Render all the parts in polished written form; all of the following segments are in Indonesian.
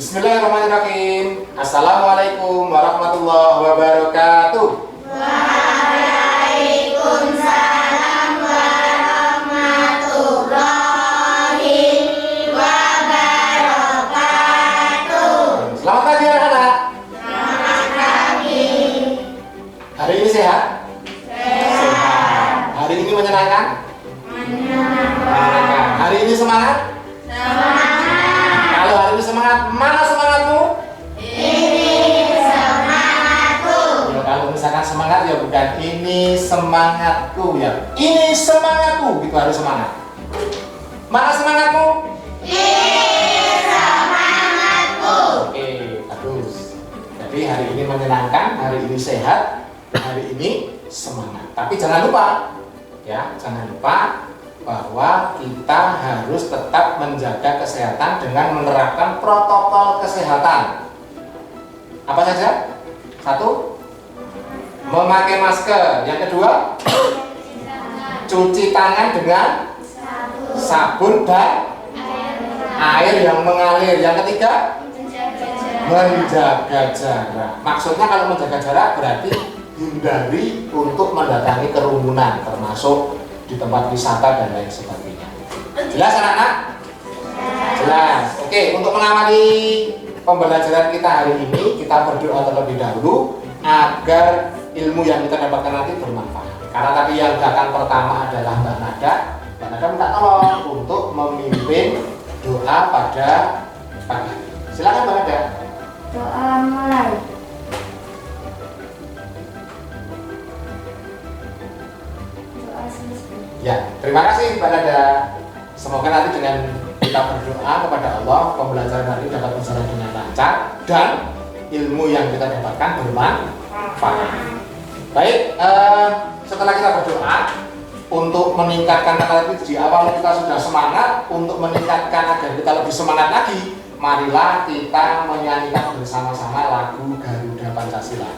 Bismillahirrahmanirrahim. Assalamualaikum warahmatullahi wabarakatuh. Waalaikumsalam warahmatullahi wabarakatuh. Selamat pagi anak-anak. Selamat pagi. Hari ini sehat? Sehat. Hari ini menyenangkan? Menyenangkan. Hari ini semangat? Semangat. Kalau hari ini semangat, mana semangatmu? Ini semangatku. Ya, kalau misalkan semangat ya bukan ini semangatku ya. Ini semangatku, itu harus semangat. Mana semangatmu? Ini semangatku. Oke, bagus. Jadi hari ini menyenangkan, hari ini sehat, hari ini semangat. Tapi jangan lupa, ya, jangan lupa bahwa kita harus tetap menjaga kesehatan dengan menerapkan protokol kesehatan. Apa saja? Satu, memakai masker. Yang kedua, cuci tangan dengan sabun dan air yang mengalir. Yang ketiga, menjaga jarak. Maksudnya kalau menjaga jarak berarti hindari untuk mendatangi kerumunan, termasuk di tempat wisata dan lain sebagainya. Jelas anak-anak? Jelas. Oke, untuk mengawali pembelajaran kita hari ini, kita berdoa terlebih dahulu agar ilmu yang kita dapatkan nanti bermanfaat. Karena tadi yang datang pertama adalah Mbak Nada. Mbak Nada minta tolong untuk memimpin doa pada pagi hari. Silakan Mbak Nada. Doa mulai. Doa selesai. Ya, terima kasih Mbak Nada. Semoga nanti dengan kita berdoa kepada Allah, pembelajaran hari ini dapat berjalan dengan lancar dan ilmu yang kita dapatkan bermanfaat. Baik, setelah kita berdoa untuk meningkatkan tadi di awal kita sudah semangat, untuk meningkatkan agar kita lebih semangat lagi, marilah kita menyanyikan bersama-sama lagu Garuda Pancasila.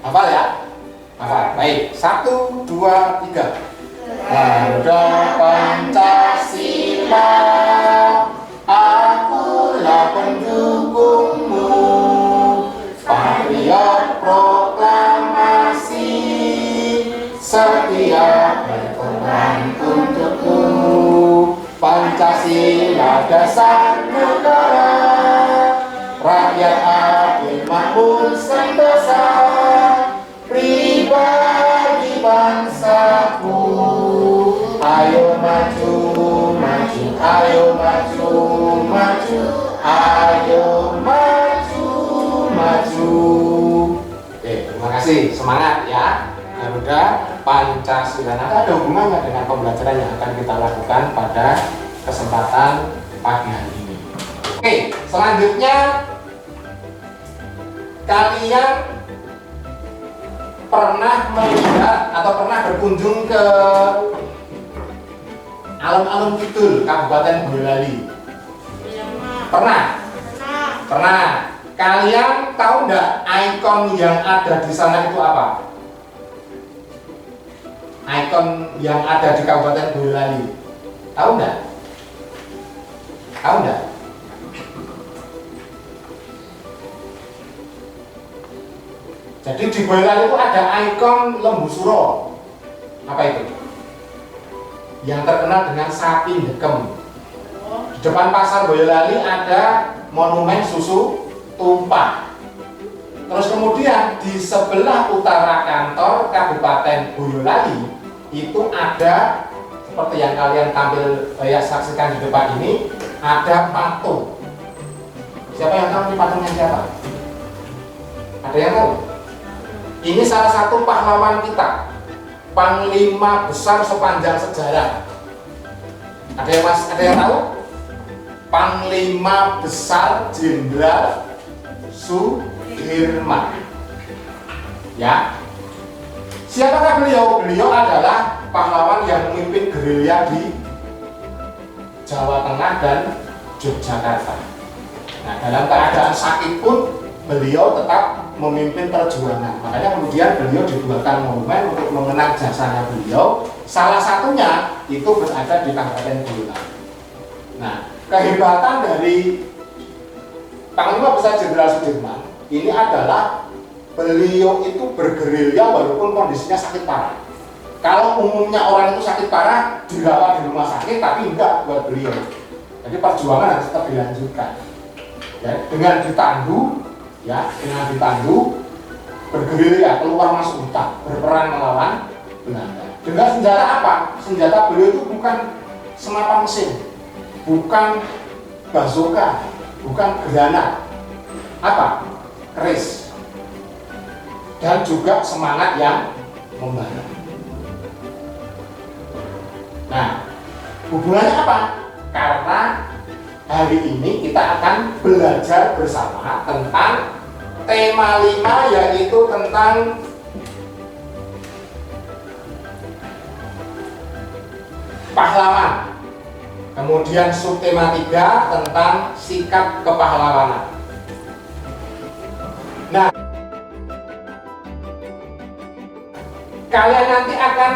Hafal ya? Hafal. Baik, 1, 2, 3. Garuda Pancasila, akulah pendukungmu, patriot proklamasi, setia berkorban untukmu. Pancasila dasar negara, rakyat adil makmur sentosa, pribadi bangsaku. Ayo maju, maju, ayo maju, maju, ayo maju, maju. Oke, terima kasih, semangat ya. Garuda Pancasila. Nanti ada hubungannya dengan pembelajaran yang akan kita lakukan pada kesempatan pagi hari ini. Oke, selanjutnya kalian pernah melihat atau pernah berkunjung ke alun-alun Kidul Kabupaten Boyolali? Pernah? Pernah. Kalian tahu nggak ikon yang ada di sana itu apa? Ikon yang ada di Kabupaten Boyolali, tahu nggak? Tahu nggak? Jadi di Boyolali itu ada ikon Lembu Suro. Apa itu? Yang terkenal dengan sapi dekem. Di depan pasar Boyolali ada monumen susu tumpah. Terus kemudian di sebelah utara kantor Kabupaten Boyolali itu ada seperti yang kalian tampil saksikan di depan ini, ada patung. Siapa yang tahu ini patungnya siapa? Ada yang tahu? Ini salah satu pahlawan kita, panglima besar sepanjang sejarah. Ada yang tahu? Panglima besar Jenderal Sudirman. Ya. Siapakah beliau? Beliau adalah pahlawan yang memimpin gerilya di Jawa Tengah dan Yogyakarta. Nah, dalam keadaan sakit pun beliau tetap memimpin perjuangan. Makanya kemudian beliau dibuatkan monumen untuk mengenang jasanya beliau. Salah satunya itu berada di Kabupaten Boyolali. Nah, kehebatan dari Panglima Besar Jenderal Sudirman ini adalah beliau itu bergerilya walaupun kondisinya sakit parah. Kalau umumnya orang itu sakit parah dirawat di rumah sakit, tapi enggak buat beliau. Jadi perjuangan harus tetap dilanjutkan. Ya, dengan ditandu, bergerilya keluar masuk hutan, berperang melawan Belanda. Dengan senjata apa? Senjata beliau itu bukan senapan mesin, bukan bazooka, bukan granat, apa? Keris, dan juga semangat yang membara. Nah, hubungannya apa? Karena hari ini kita akan belajar bersama tentang tema 5, yaitu tentang pahlawan. Kemudian subtema 3 tentang sikap kepahlawanan. Nah, kalian nanti akan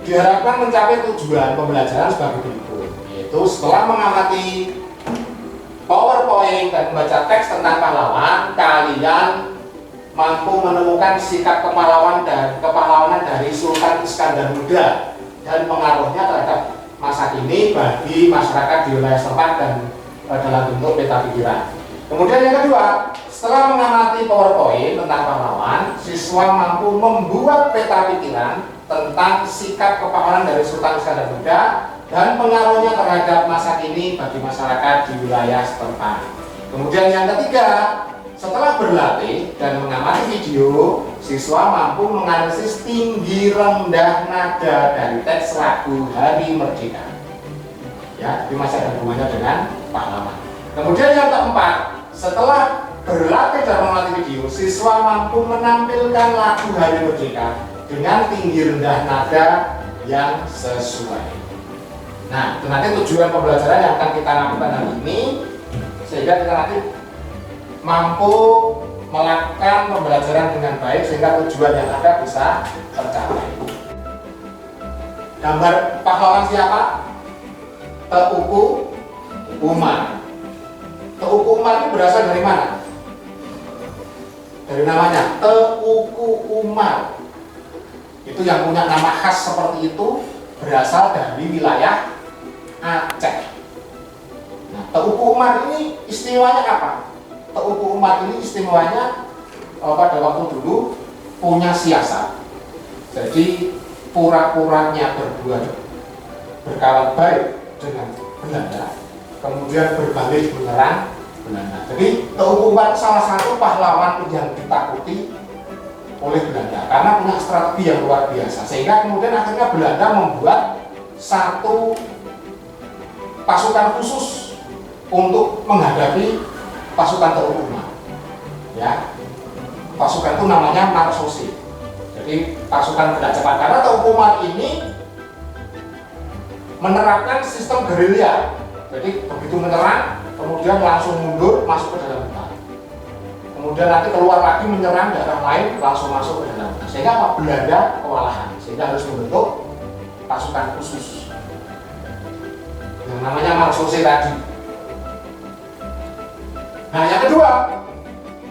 diharapkan mencapai tujuan pembelajaran sebagai berikut, yaitu setelah mengamati PowerPoint dan membaca teks tentang pahlawan, kalian mampu menemukan sikap kepahlawanan dari Sultan Iskandar Muda dan pengaruhnya terhadap masa kini bagi masyarakat di wilayah setempat dan dalam bentuk peta pikiran. Kemudian yang kedua, setelah mengamati PowerPoint tentang pahlawan, siswa mampu membuat peta pikiran tentang sikap kepahlawanan dari Sultan Iskandar Muda dan pengaruhnya terhadap masa kini bagi masyarakat di wilayah setempat. Kemudian yang ketiga, setelah berlatih dan mengamati video, siswa mampu menganalisis tinggi rendah nada dari teks lagu Hari Merdeka. Ya, ini masih ada hubungannya dengan pahlawan. Kemudian yang keempat, setelah berlatih dan mengamati video, siswa mampu menampilkan lagu Hari Merdeka dengan tinggi rendah nada yang sesuai. Nah, itu nanti tujuan pembelajaran yang akan kita lakukan hari ini, sehingga kita nanti mampu melakukan pembelajaran dengan baik sehingga tujuan yang ada bisa tercapai. Gambar pahlawan siapa? Teuku Umar. Teuku Umar itu berasal dari mana? Dari namanya Teuku Umar. Itu yang punya nama khas seperti itu berasal dari wilayah Aceh. Nah, Teuku Umar ini istimewanya apa? Teuku Umar ini istimewanya pada waktu dulu punya siasat. Jadi pura-puranya berkawan baik dengan Belanda, kemudian berbalik menyerang Belanda. Jadi Teuku Umar salah satu pahlawan yang ditakuti oleh Belanda karena punya strategi yang luar biasa, sehingga kemudian akhirnya Belanda membuat satu pasukan khusus untuk menghadapi pasukan Teuku Umar. Ya, pasukan itu namanya Marsose. Jadi pasukan gerak cepat, karena Teuku Umar ini menerapkan sistem gerilya. Jadi begitu menyerang, kemudian langsung mundur masuk ke dalam hutan. Kemudian nanti keluar lagi menyerang daerah lain, langsung masuk ke dalam hutan. Sehingga apa? Belanda kewalahan, sehingga harus membentuk pasukan khusus yang namanya Marsose tadi. Nah, yang kedua,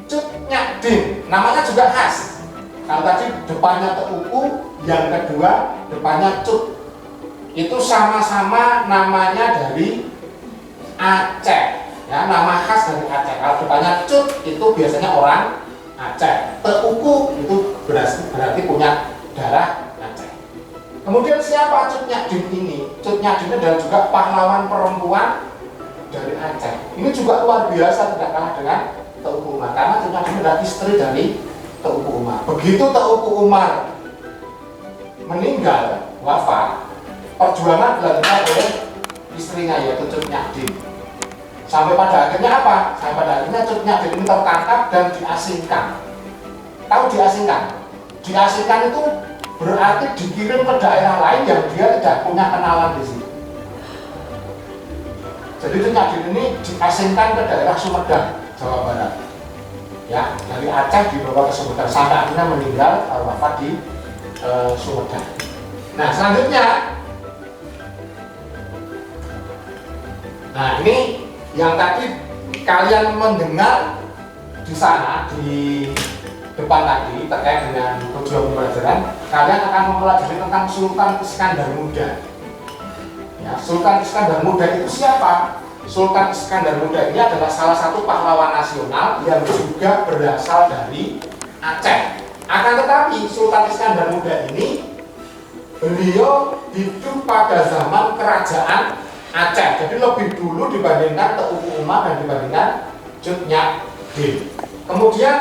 Cut Nyak Dien, namanya juga khas. Kalau tadi depannya Teuku, yang kedua depannya Cut. Itu sama-sama namanya dari Aceh. Ya, nama khas dari Aceh. Kalau depannya Cut itu biasanya orang Aceh. Teuku itu berarti punya darah Aceh. Kemudian siapa Cut Nyak Dien ini? Cut Nyak Dien adalah juga pahlawan perempuan dari Aceh. Ini juga luar biasa, tidak kalah dengan Teuku Umar, karena Cut Nyak Dien adalah istri dari Teuku Umar. Begitu Teuku Umar meninggal, wafat, perjuangan dilakukan oleh istrinya, yaitu Cut Nyak Dien. Sampai pada akhirnya apa? Sampai pada akhirnya Cut Nyak Dien ini tertangkap dan diasingkan. Tahu diasingkan? Diasingkan itu berarti dikirim ke daerah lain yang dia tidak punya kenalan di situ. Jadi Cut Nyak Dien ini diasingkan ke daerah Sumedang, Jawa Barat. Ya, dari Aceh dibawa ke Sumedang sampai akhirnya meninggal wafat di Sumedang. Nah, selanjutnya, nah ini yang tadi kalian mendengar di sana di depan tadi terkait dengan tujuan pembelajaran, kalian akan mempelajari tentang Sultan Iskandar Muda. Ya, Sultan Iskandar Muda itu siapa? Sultan Iskandar Muda ini adalah salah satu pahlawan nasional yang juga berasal dari Aceh. Akan tetapi Sultan Iskandar Muda ini beliau hidup pada zaman kerajaan Aceh. Jadi lebih dulu dibandingkan Teuku Umar dan dibandingkan Cut Nyak Dien. Kemudian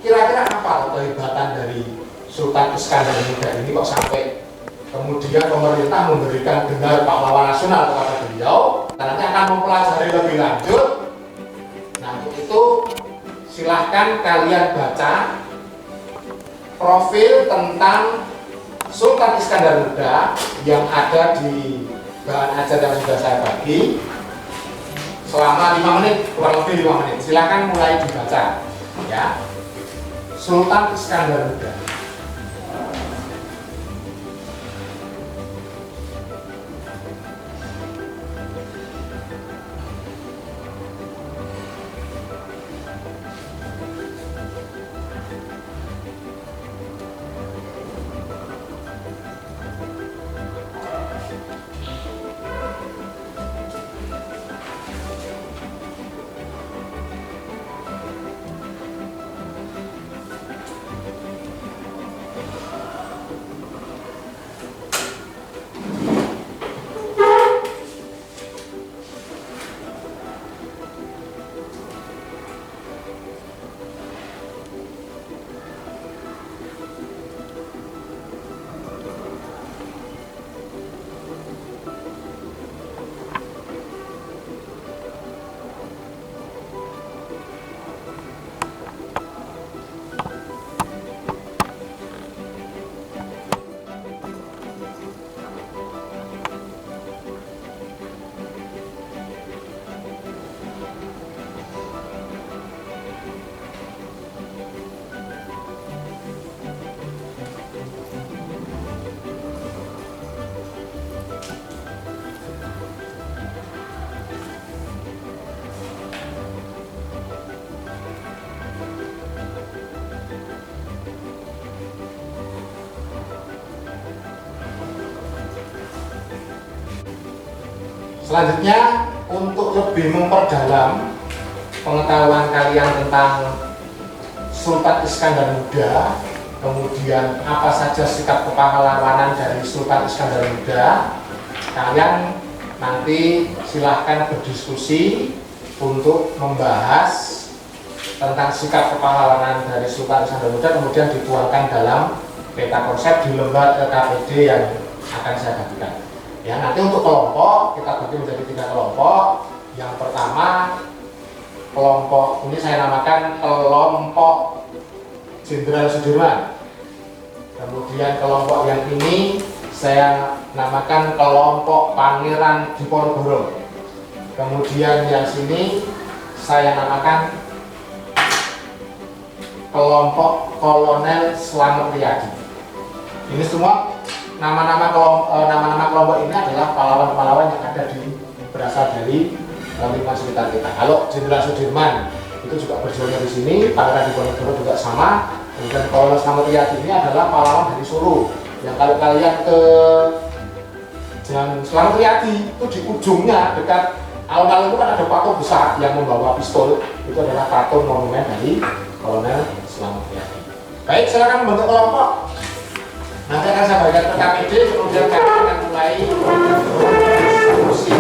kira-kira apa kehebatan dari Sultan Iskandar Muda ini kok sampai kemudian pemerintah memberikan gelar pahlawan nasional kepada beliau? Nanti akan mempelajari lebih lanjut. Nah, untuk itu silahkan kalian baca profil tentang Sultan Iskandar Muda yang ada di bahan ajar yang sudah saya bagi selama 5 menit, kurang lebih 5 menit. Silahkan mulai dibaca ya. Sultan Iskandar Muda. Selanjutnya, untuk lebih memperdalam pengetahuan kalian tentang Sultan Iskandar Muda, kemudian apa saja sikap kepahlawanan dari Sultan Iskandar Muda, kalian nanti silahkan berdiskusi untuk membahas tentang sikap kepahlawanan dari Sultan Iskandar Muda, kemudian dituangkan dalam peta konsep di lembar LKPD yang akan saya bagikan. Ya, nanti untuk kelompok kita bagi menjadi 3 kelompok. Yang pertama, kelompok ini saya namakan kelompok Jenderal Sudirman. Kemudian kelompok yang ini saya namakan kelompok Pangeran Diponegoro. Kemudian yang sini saya namakan kelompok Kolonel Slamet Riyadi. Ini semua nama-nama kelompok ini adalah pahlawan-pahlawan yang ada berasal dari lingkungan sekitar kita. Kalau Jenderal Sudirman itu juga berjuang di sini, Pangeran Diponegoro juga sama. Kemudian Kolonel Slamet Riyadi ini adalah pahlawan dari Solo. Yang kalau kalian ke Jalan Slamet Riyadi itu di ujungnya dekat alun-alun itu kan ada patung besar yang membawa pistol. Itu adalah patung monumen dari Kolonel Slamet Riyadi. Baik, silakan membentuk kelompok. Nanti akan saya bagikan ke KPD, kemudian kami akan mulai diskusi.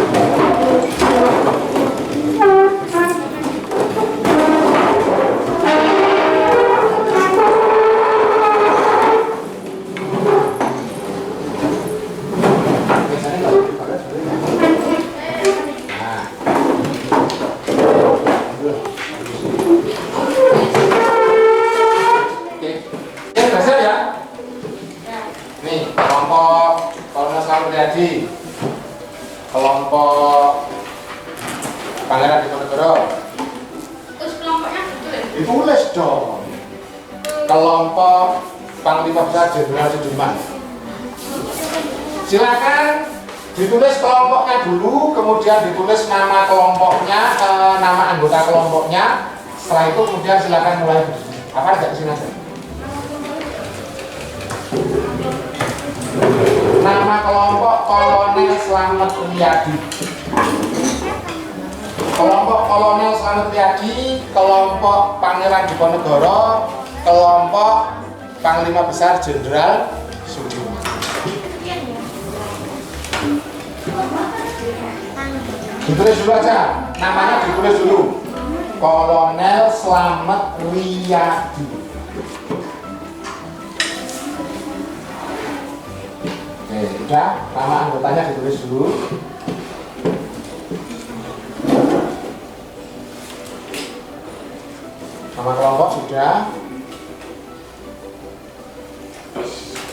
Jadi kelompok Pangeran Diponegoro. Terus kelompoknya betul ya? Ditulis dong. Kelompok Panglima Besar Jenderal Sudirman. Silakan Ditulis kelompoknya dulu, kemudian ditulis nama kelompoknya, nama anggota kelompoknya. Setelah itu kemudian silakan mulai berdiri. Apa aja di sini aja? Nama kelompok Kolonel Slamet Riyadi. Kelompok Kolonel Slamet Riyadi, kelompok Pangeran Diponegoro, kelompok Panglima Besar Jenderal Sudirman. Ditulis dulu aja, namanya ditulis dulu. Kolonel Slamet Riyadi. Oke, udah, nama anggotanya ditulis dulu. Nama kelompok sudah.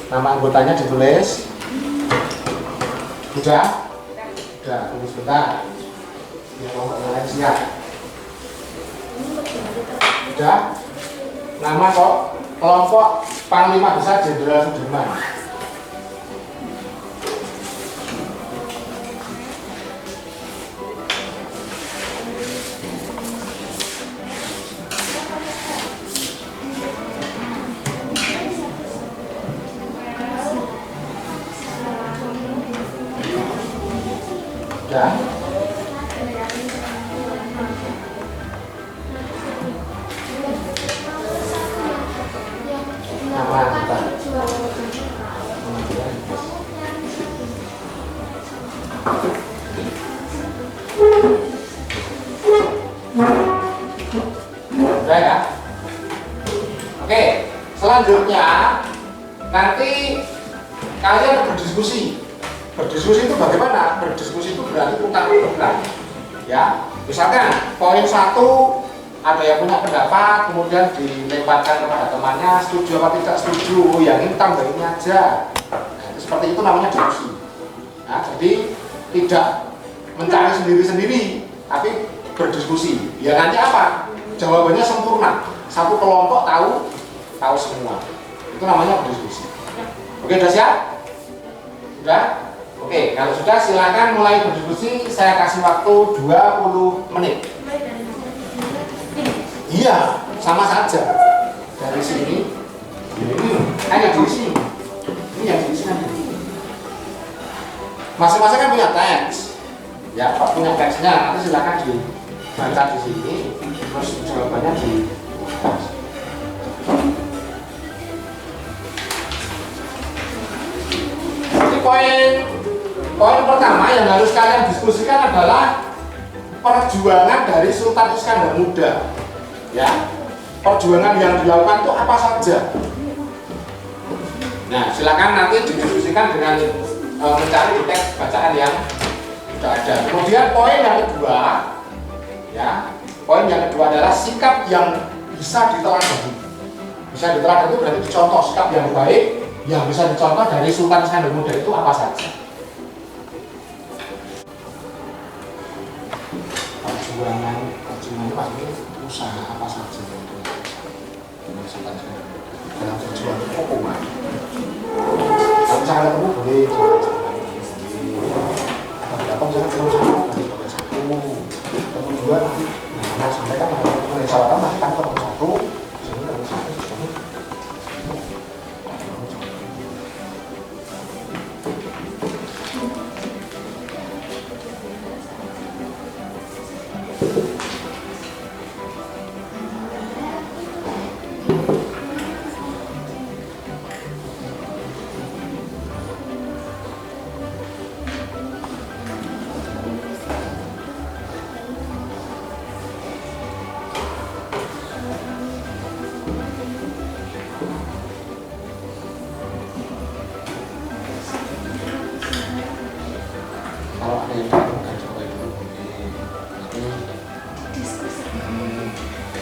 Nama anggotanya ditulis. Sudah? Sudah, tunggu sebentar. Biar kelompoknya lain siap. Sudah? Nama kok kelompok Panglima Besar Jenderal Sudirman. Sudah? Nama anggota. Sudah ya? Oke, selanjutnya nanti kalian berdiskusi. Berdiskusi itu bagaimana? Berdiskusi itu berarti tukar pikiran. Ya, misalkan poin 1 ada yang punya pendapat, kemudian dilemparkan kepada temannya, setuju apa tidak setuju, yang ini tambah ini aja. Nah, seperti itu namanya diskusi. Nah, jadi tidak mencari sendiri-sendiri, tapi berdiskusi. Ya nanti apa? Jawabannya sempurna. Satu kelompok tahu semua. Itu namanya berdiskusi. Oke, sudah siap? Sudah? Oke, kalau sudah silakan mulai berdiskusi. Saya kasih waktu 20 menit. Iya, sama saja. Dari sini, ini hanya di sini. Ini yang di sini. Masing-masing kan punya teks. Ya, Pak punya teksnya. Nanti silakan dibaca di sini. Terus jawabannya di Poin pertama yang harus kalian diskusikan adalah perjuangan dari Sultan Iskandar Muda. Ya, perjuangan yang dilakukan itu apa saja. Nah, silakan nanti didiskusikan dengan mencari teks bacaan yang sudah ada. Kemudian poin yang kedua, ya, poin yang kedua adalah sikap yang bisa diteladani. Bisa diteladani itu berarti dicontoh sikap yang baik yang bisa dicontoh dari Sultan Iskandar Muda itu apa saja. Perjuangan maksudnya usaha apa saja untuk Sultan Iskandar Muda dalam tujuan hukuman. Kalau misalkan ketemu boleh atau misalkan ketemu satu kemudian nah sampai kan mulai sawaran nanti kan ketemu satu sini ketemu satu sini.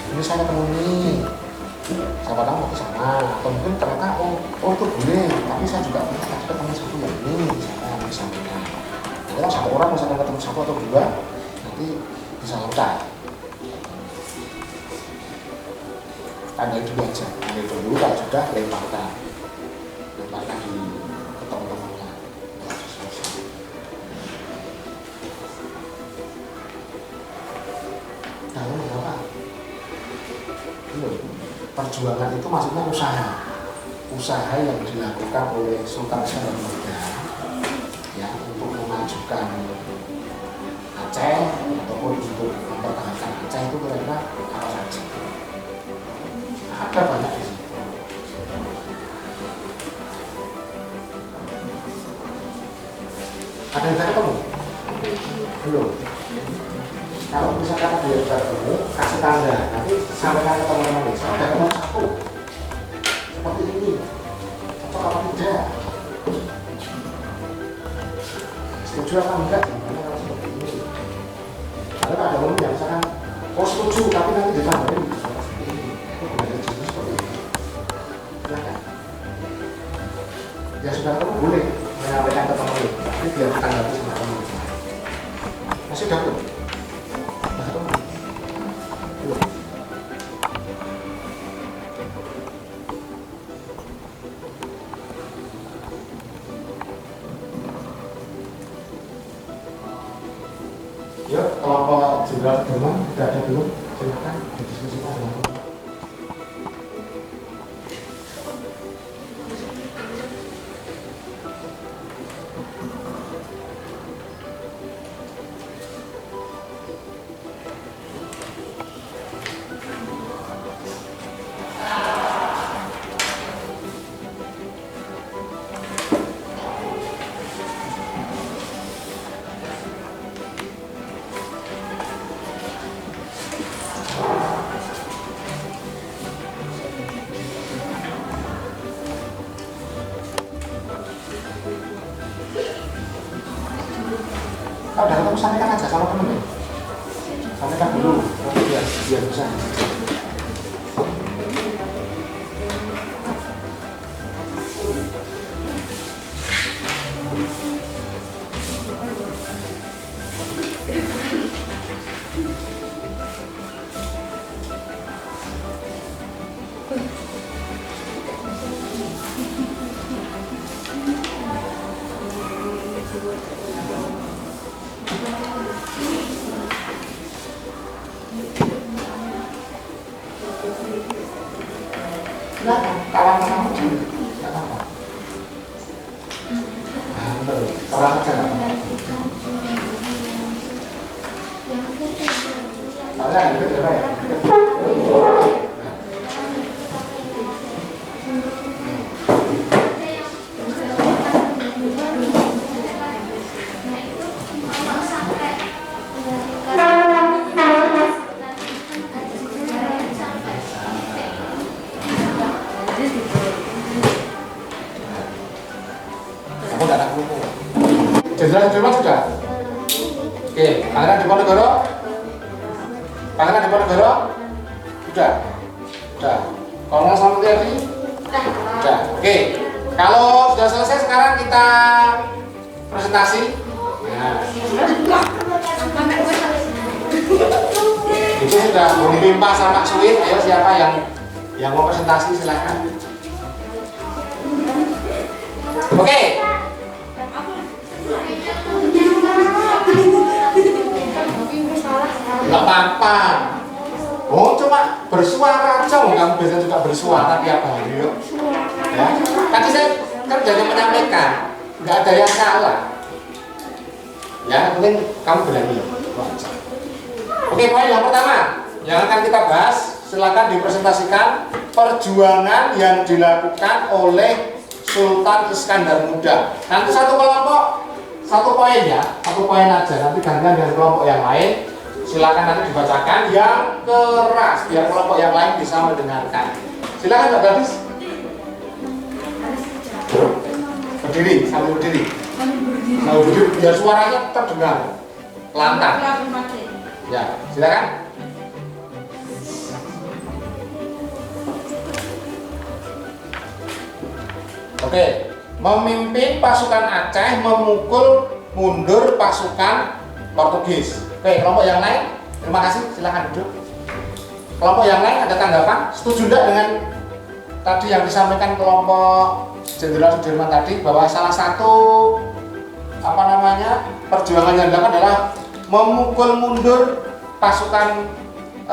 Ini saya ketemu nih, siapa tahu mau ke sana, atau mungkin ternyata oh itu boleh, tapi saya juga pernah ketemu satu yang ini, misalnya. Kalau satu orang misalnya ketemu satu atau dua, nanti bisa loncat. Tandai dulu aja, tandai dulu kalau sudah lemparkan di ke teman-temannya. perjuangan itu maksudnya usaha yang dilakukan oleh Sultan Iskandar Muda ya untuk memajukan Aceh ataupun untuk mempertahankan Aceh itu kira-kira apa saja? Ada banyak di situ. Ada yang sudah ketemu? Belum. Kalau misalkan ada yang sudah ketemu, kasih tanda. Nanti sampaikan ke teman-teman desa. Ada ketemu satu. Seperti ini. Atau apa tidak? Setuju apa enggak? Gimana kalau seperti ini? Kalau ada teman yang misalkan, oh setuju, tapi nanti ditambahin. Ya sudah ketemu boleh menyampaikan ke teman itu, tapi biar kita nggak bisa ketemu. Masih udah belum? Udah ketemu? Belum. Yuk, kelompok Jenderal Sudirman sudah ada belum? Silakan didiskusikan dengan teman. Kalau udah ketemu sampaikan aja sama temen ya. Sampaikan dulu, biar bisa. Silakan, kawan-kawan dulu, nggak apa-apa. Nah, betul, orang aja nggak apa-apa. Soalnya ada berapa ya? Kamu tidak nak buku. Jenderal Sudirman sudah? Oke, Pangeran Diponegoro? Pangeran Diponegoro? Sudah? Sudah. Kolonel Samudjadi? Sudah. Oke, kalau sudah selesai sekarang kita presentasi. Nah, itu sudah Bung Pimpa sama Suwin. Ayo siapa yang mau presentasi silakan. Oke. Nggak apa-apa. Oh, cuma bersuara aja. Kamu biasanya juga bersuara tiap hari yuk. Ya. Tadi saya kan sudah menyampaikan, nggak ada yang salah. Ya, yang penting kamu berani. Oke, poin yang pertama yang akan kita bahas, silakan dipresentasikan perjuangan yang dilakukan oleh Sultan Iskandar Muda. Nanti satu kelompok, satu poin ya, satu poin aja. Nanti gantian dengan kelompok yang lain. Silakan nanti dibacakan yang keras biar kelompok yang lain bisa mendengarkan. Silakan Mbak Gadis. Berdiri, sambil berdiri. Sambil berdiri biar suaranya terdengar lantang. Ya, silakan. Oke, memimpin pasukan Aceh memukul mundur pasukan Portugis. Oke, kelompok yang lain, terima kasih, silakan duduk. Kelompok yang lain ada tanggapan? Setuju tidak dengan tadi yang disampaikan kelompok Jenderal Sudirman tadi bahwa salah satu perjuangan yang dilakukan adalah memukul mundur pasukan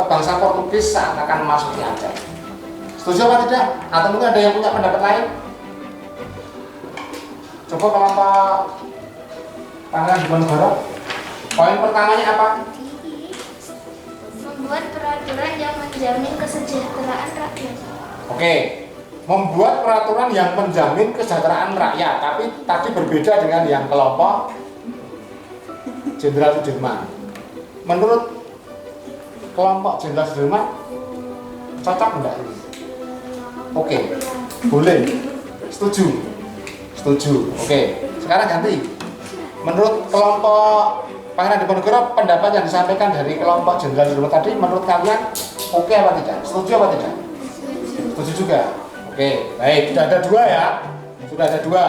bangsa Portugis saat akan memasuki Aceh? Setuju apa tidak? Atau mungkin ada yang punya pendapat lain? Coba kelompok Pangeran Diponegoro. Poin pertamanya apa? Membuat peraturan yang menjamin kesejahteraan rakyat. Oke, membuat peraturan yang menjamin kesejahteraan rakyat. Tapi tadi berbeda dengan yang kelompok Jenderal Sudirman. Menurut kelompok Jenderal Sudirman, cocok enggak ini? Oke, boleh. Setuju. Setuju. Oke, sekarang ganti. Menurut kelompok Pangeran Diponegoro, pendapat yang disampaikan dari kelompok Jenderal Sudirman tadi, menurut kalian oke apa tidak? Setuju apa tidak? Setuju juga. Oke, baik. Sudah ada dua ya. Sudah ada dua.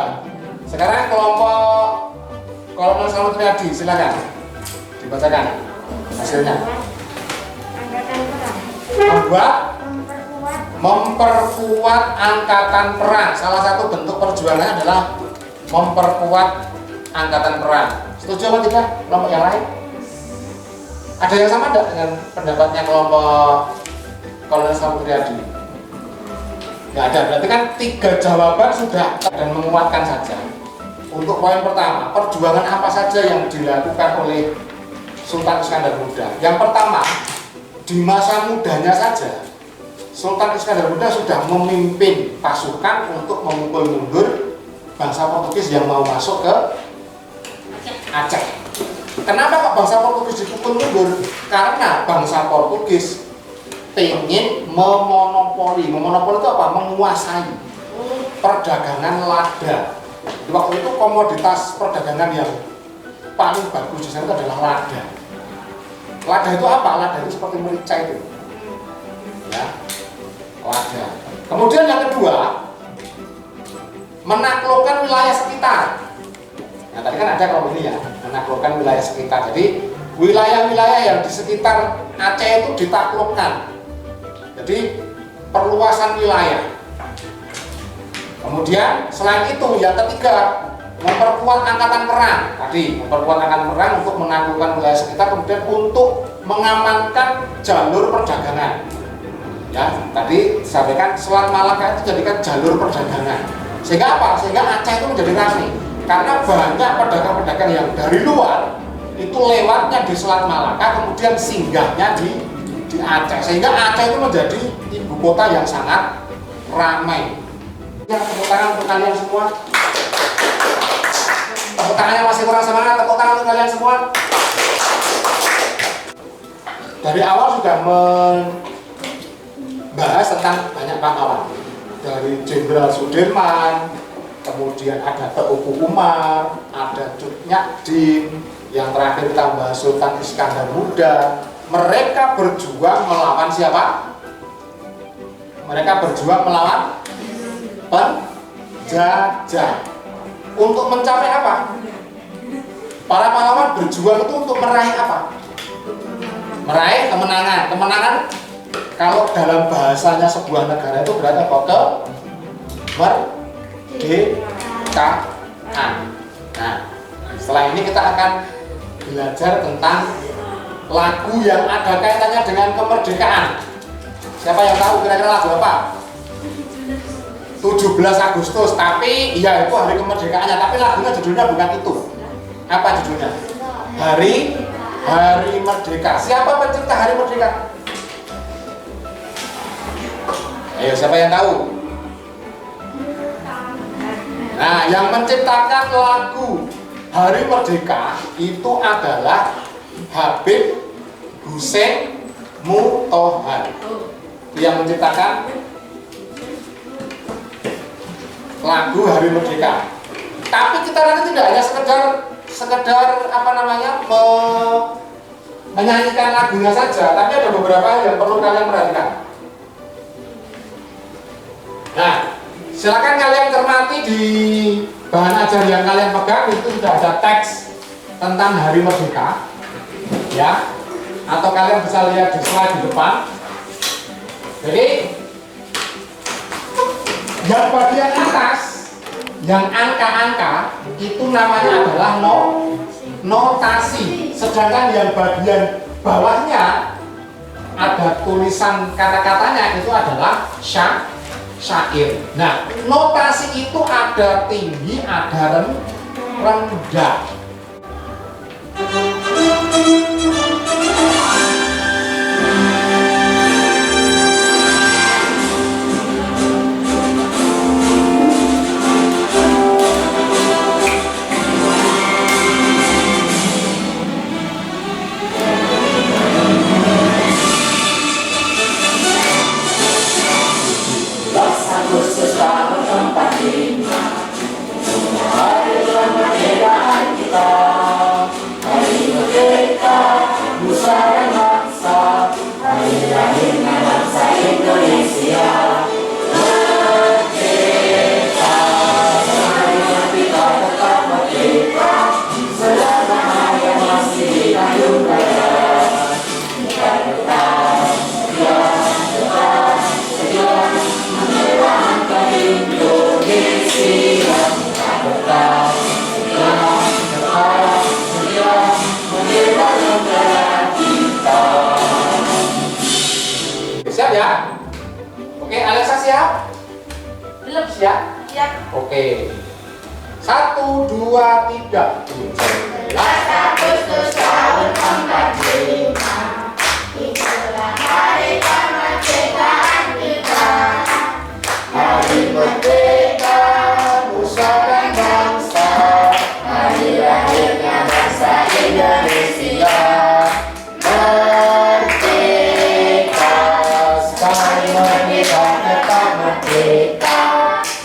Sekarang kelompok Kolonel Selamat Riyadi, silakan dibacakan hasilnya. Angkatan perang. Memperkuat angkatan perang. Salah satu bentuk perjuangannya adalah memperkuat angkatan perang. Setuju apa tidak kelompok yang lain? Ada yang sama tidak dengan pendapatnya kelompok Kolonel Selamat Riyadi? Nggak ada. Berarti kan 3 jawaban sudah dan menguatkan saja. Untuk poin pertama, perjuangan apa saja yang dilakukan oleh Sultan Iskandar Muda? Yang pertama, di masa mudanya saja Sultan Iskandar Muda sudah memimpin pasukan untuk memukul mundur bangsa Portugis yang mau masuk ke Aceh. Kenapa kok bangsa Portugis dipukul mundur? Karena bangsa Portugis ingin memonopoli. Memonopoli itu apa? Menguasai perdagangan lada. Waktu itu komoditas perdagangan yang paling bagus di sana itu adalah lada. Lada itu apa? Lada itu seperti merica itu. Ya, lada. Kemudian yang kedua, menaklukkan wilayah sekitar. Nah, tadi kan ada kalau ini ya, menaklukkan wilayah sekitar. Jadi wilayah-wilayah yang di sekitar Aceh itu ditaklukkan. Jadi perluasan wilayah. Kemudian selain itu yang ketiga, memperkuat angkatan perang. Tadi memperkuat angkatan perang untuk menaklukkan wilayah sekitar, kemudian untuk mengamankan jalur perdagangan. Ya, tadi disampaikan Selat Malaka itu jadikan jalur perdagangan. Sehingga apa? Sehingga Aceh itu menjadi ramai. Karena banyak pedagang-pedagang yang dari luar itu lewatnya di Selat Malaka, kemudian singgahnya di Aceh. Sehingga Aceh itu menjadi ibu kota yang sangat ramai. Ya, tepuk tangan untuk kalian semua. Tepuk tangannya masih kurang semangat. Tepuk tangan untuk kalian semua. Dari awal sudah membahas tentang banyak pahlawan. Dari Jenderal Sudirman, kemudian ada Teuku Umar, ada Cut Nyak-Dien, yang terakhir kita bahas Sultan Iskandar Muda. Mereka berjuang melawan siapa? Mereka berjuang melawan penjajah. Untuk mencapai apa? Para pahlawan berjuang itu untuk meraih apa? Meraih kemenangan. Kemenangan kalau dalam bahasanya sebuah negara itu berarti apa? Kemerdekaan. Nah, setelah ini kita akan belajar tentang lagu yang ada kaitannya dengan kemerdekaan. Siapa yang tahu kira-kira lagu apa? 17 Agustus, tapi iya itu hari kemerdekaannya, tapi lagunya judulnya bukan itu. Apa judulnya? Hari Merdeka. Siapa pencipta Hari Merdeka? Ayo, siapa yang tahu? Nah, yang menciptakan lagu Hari Merdeka itu adalah Habib Hussein Muthohar. Yang menciptakan lagu Hari Merdeka. Tapi kita nanti tidak hanya sekedar apa namanya menyanyikan lagunya saja, tapi ada beberapa hal yang perlu kalian perhatikan. Nah, silakan kalian cermati di bahan ajar yang kalian pegang, itu sudah ada teks tentang Hari Merdeka, ya. Atau kalian bisa lihat di slide di depan. Jadi yang bagian atas, yang angka-angka itu namanya adalah notasi. Sedangkan yang bagian bawahnya ada tulisan kata-katanya itu adalah syair. Nah, notasi itu ada tinggi, ada rendah. Siap ya? Oke, Alexa siap? Belum. Siap? Siap. Oke. 1, 2, 3. 11 Agustus tahun 45, itulah hari kemerdekaan kita. Hari merdeka, Nusa dan bangsa, hari lahirnya bangsa Indonesia. merdeka, sekali merdeka tetap merdeka,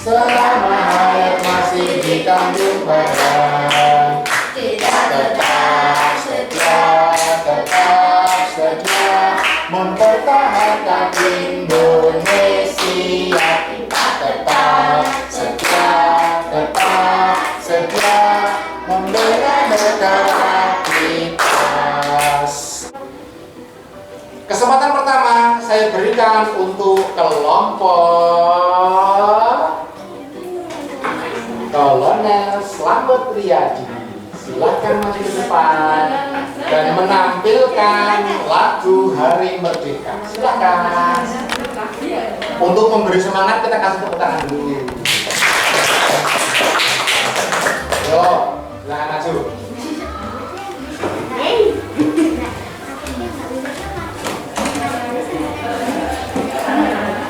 selama hayat masih di kandung badan. Kita tetap setia, Tetap setia mempertahankan Indonesia. Kita tetap setia membela negara kita. Kesempatan pertama saya berikan untuk kelompok Kolonel Slamet Riyadi. Silakan maju ke depan dan menampilkan lagu Hari Merdeka. Silakan. Untuk memberi semangat kita kasih tepuk tangan dulu. Yo, silakan maju.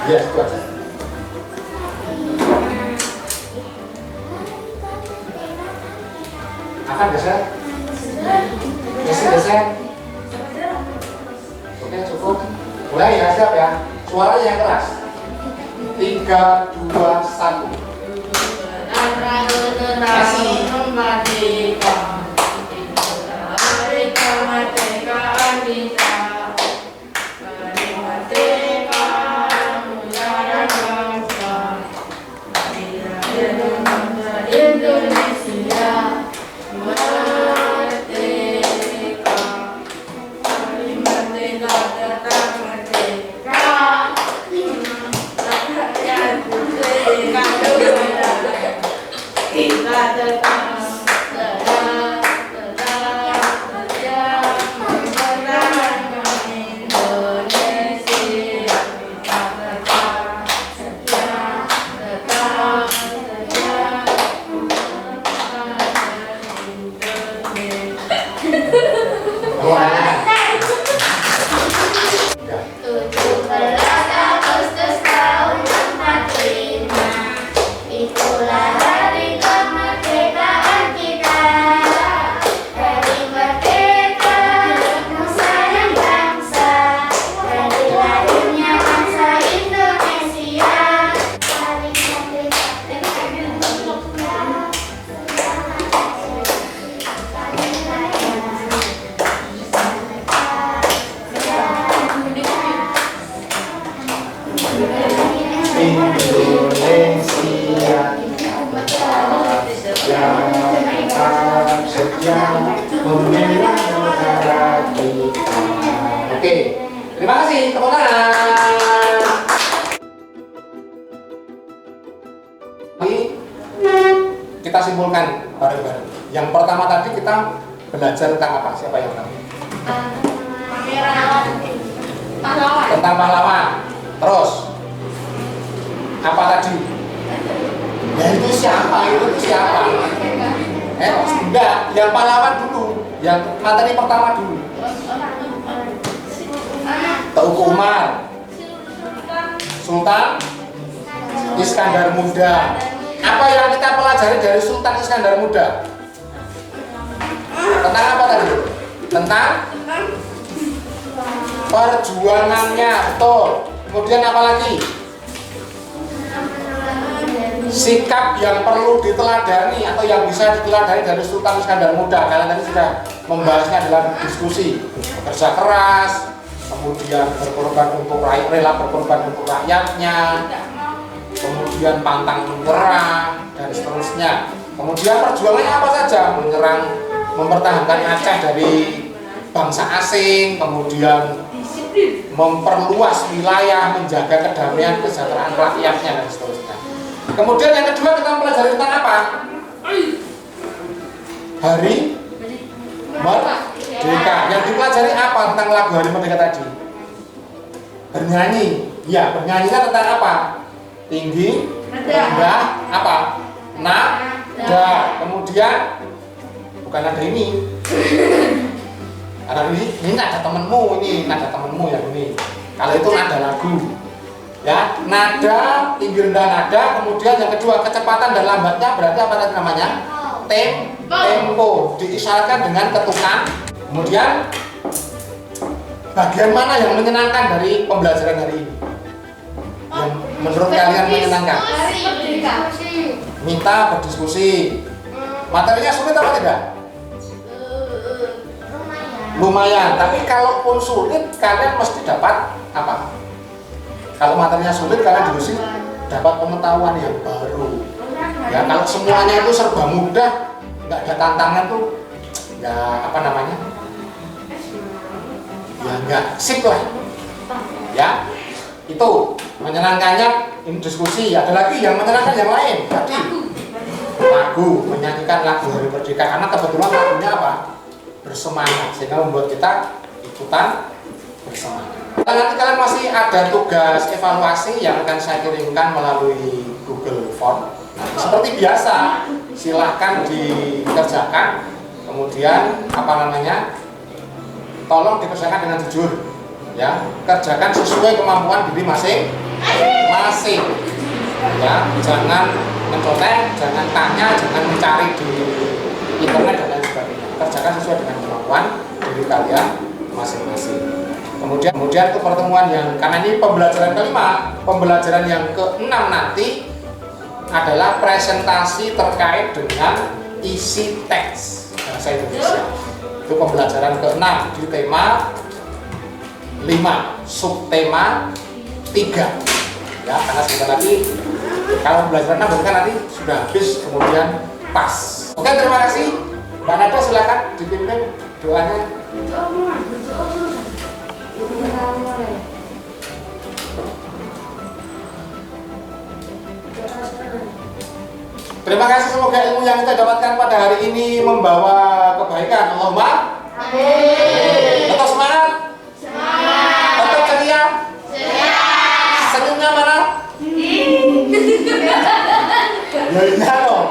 Yes, itu aja. Akan geser? Geser. Oke, cukup. Mulai ya, siap ya. Suaranya yang keras. 3, 2, 1. Masih. Hari kemerdekaan kita. Hari merdeka, nusa dan bangsa. Hari lahirnya bangsa Indonesia. Merdeka, hari merdeka tetap merdeka. Rakyat merdeka, kita tetap membela negara kita. Oke, terima kasih, tepuk tangan. Ini kita simpulkan bareng-bareng. Yang pertama tadi kita belajar tentang apa? Siapa yang tahu? Pahlawan. Tentang pahlawan. Terus apa tadi? Ya itu siapa? Itu siapa? Enggak, yang pahlawan dulu. Yang materi pertama dulu. Teuku Umar, Sultan Iskandar Muda. Apa yang kita pelajari dari Sultan Iskandar Muda? Tentang apa tadi? Tentang perjuangannya, betul. Kemudian apa lagi? Sikap yang perlu diteladani atau yang bisa diteladani dari Sultan Iskandar Muda. Kalian tadi sudah membahasnya dalam diskusi. Bekerja keras, kemudian berkorban untuk rakyat, rela berkorban untuk rakyatnya, kemudian pantang menyerah, dan seterusnya. Kemudian perjuangannya apa saja? Menyerang, mempertahankan Aceh dari bangsa asing, kemudian memperluas wilayah, menjaga kedamaian, kesejahteraan rakyatnya, dan seterusnya. Kemudian yang kedua kita mempelajari tentang apa? Hari Merdeka. Yang dipelajari apa tentang lagu Hari Merdeka tadi? Bernyanyi. Ya, bernyanyinya tentang apa? Tinggi, rendah, apa? Nada. Kemudian bukan nada ini. Karena ini nada temenmu, ini nada temenmu yang ini. Kalau itu nada lagu. Ya, nada, tinggi rendah nada. Kemudian yang kedua kecepatan dan lambatnya berarti apa namanya? Tempo. Diisyaratkan dengan ketukan. Kemudian bagian mana yang menyenangkan dari pembelajaran hari ini? Yang menurut kalian menyenangkan? Minta berdiskusi. Materinya sulit apa tidak? Lumayan. Tapi kalaupun sulit, kalian mesti dapat apa? Kalau materinya sulit, kalian diskusi dapat pengetahuan yang baru. Ya, kalau semuanya itu serba mudah, nggak ada tantangan tuh, ya apa namanya? Ya nggak sip lah. Ya, itu menyenangkannya ini diskusi. Ada lagi yang menyenangkan yang lain. Tadi lagu, menyanyikan lagu Hari Merdeka karena kebetulan lagunya apa? Bersemangat sehingga membuat kita ikutan bersemangat. Nanti kalian masih ada tugas evaluasi yang akan saya kirimkan melalui Google Form. Nah, seperti biasa, silahkan dikerjakan. Kemudian apa namanya? Tolong dikerjakan dengan jujur, ya. Kerjakan sesuai kemampuan diri masing-masing. Ya, jangan mencontek, jangan tanya, jangan mencari di internet dan lain sebagainya. Kerjakan sesuai dengan kemampuan diri kalian masing-masing. Kemudian ke pertemuan yang karena ini pembelajaran kelima, pembelajaran yang keenam nanti adalah presentasi terkait dengan isi teks bahasa Indonesia. Itu pembelajaran keenam di tema 5, subtema 3. Ya, karena sebentar lagi kalau pembelajaran 6 berarti kan nanti sudah habis kemudian pas. Oke, terima kasih. Mbak Nada silakan dipimpin doanya. Terima kasih, semoga ilmu yang kita dapatkan pada hari ini membawa kebaikan. Allahumma amin. Tetap semangat. Semangat. Tetap ceria. Ceria. Senyumnya mana? Ya iya loh.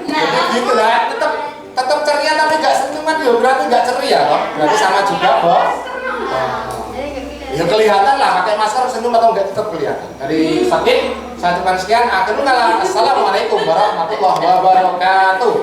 Jadi gitu lah. Tetap ceria tapi nggak senyuman ya berarti nggak ceria loh. Berarti sama juga, Bos. Ya kelihatan lah pakai masker senyum atau enggak tetap kelihatan. Dari sakit saya cukupkan sekian. Akhirnya assalamualaikum warahmatullahi wabarakatuh.